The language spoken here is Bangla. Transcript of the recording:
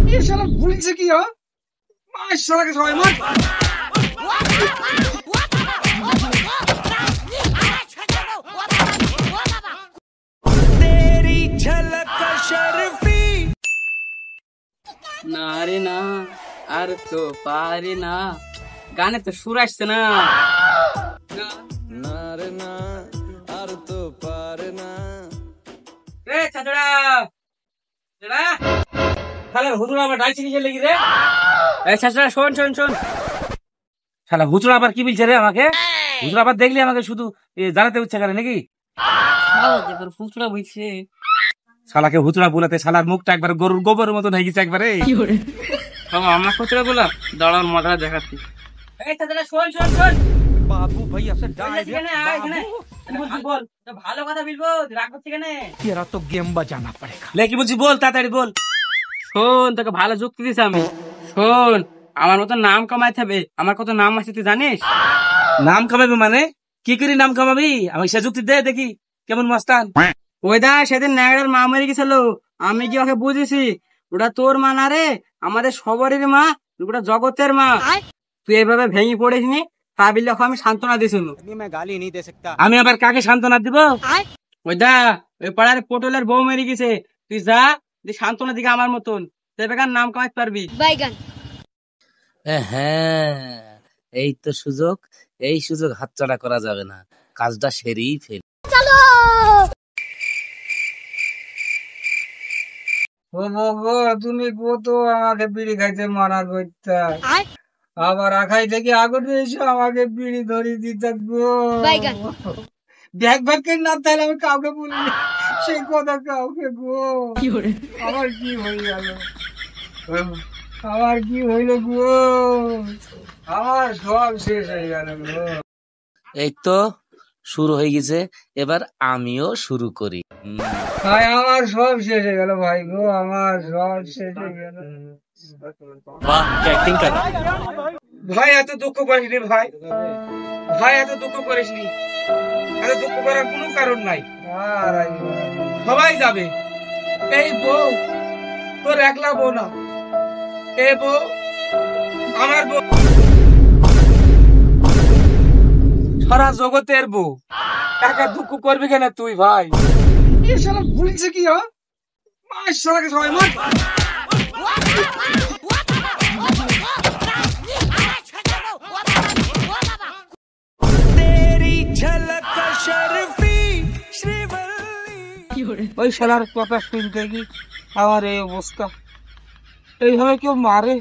ये साला भूल से किया मार साला के सवाई मार तेरी झलक शर्फी না রে না আর তো পারি না গানে তো সুর আসছে না ना रे ना আর তো পারে না রে চাচড়া চাচড়া শালা হুজুর আবার ডাইছে কি লাগি রে এই চাচড়া শোন শোন শোন শালা হুজুর আবার কি বলছে রে আমাকে হুজুর আবার দেখলি আমাকে শুধু জানাতে ইচ্ছা করে নাকি শালা যে ফুচড়া বলছে শালাকে হুচড়া বলাতে শালার মুখটা একবার গরুর গোবরের মতন হয়ে গেছে একবারে আমার খুচরা বলা দাঁড়ান মজা দেখাচ্ছি এই চাচড়া শোন শোন শোন बाबू भैया से বল ভালো কথা বলবো রাগ করছি কেন तेरा तो गेम बजाना पड़ेगा লে কি বলছি বল তাড়াতাড়ি বল শোন তোকে ভালো যুক্তি দিছি আমি শোন আমার মতো নাম কামাইতে হবে আমার কত নাম আছে তুই জানিস নাম কামাবি মানে কি করে নাম কামাবি আমাকে সে যুক্তি দে দেখি কেমন মস্তান ওই দা সেদিন ন্যাংড়ার মা মরে গেছিল আমি কি ওকে বুঝেছি ওটা তোর মা না রে আমাদের সবারই মা ওটা জগতের মা তুই এভাবে ভেঙে পড়িসনি তা বললে আমি সান্ত্বনা দিছিল मैं गाली नहीं दे सकता আমি আবার কাকে সান্ত্বনা দিব ওই দা ওই পাড়ার পটলের বউ মেরে গেছে তুই যা সান্ত্বনা দিকে আমার মতন বেকার নাম কামাইতে পারবি হ্যাঁ এই তো সুযোগ এই সুযোগ হাতছাড়া করা যাবে না কাজটা সেরেই ফেল ও গো তুমি কত আমাকে বিড়ি খাইতে মানা করতে আবার আখাই থেকে আগুন এসে আমাকে বিড়ি ধরিয়ে দিতে গো ব্যাগ ব্যাগ করে না তাহলে আমি কাউকে বলিনি সেই কথা কাউকে গো আমার কি হয়ে গেল আমার কি হইল গো আমার সব শেষ হয়ে গেল গো এই তো শুরু হয়ে গেছে এবার আমিও শুরু করি ভাই আমার সব শেষ হয়ে গেল ভাই গো আমার সব শেষ হয়ে গেল বাহ অ্যাক্টিং কর ভাই এত দুঃখ করিসনি ভাই ভাই এত দুঃখ করিসনি এত দুঃখ করার কোনো কারণ নাই সবাই যাবে এই বউ তোর একলা বউ না এই বউ আমার বউ সারা জগতের বউ একা দুঃখ করবি কেন তুই ভাই এ শালা ভুলছে কি মার শালাকে সবাই মার झलक शर्फी श्रीवल्ली ওই শালার কথা শুনতে কি আমার এই অবস্থা এইভাবে কেউ মারে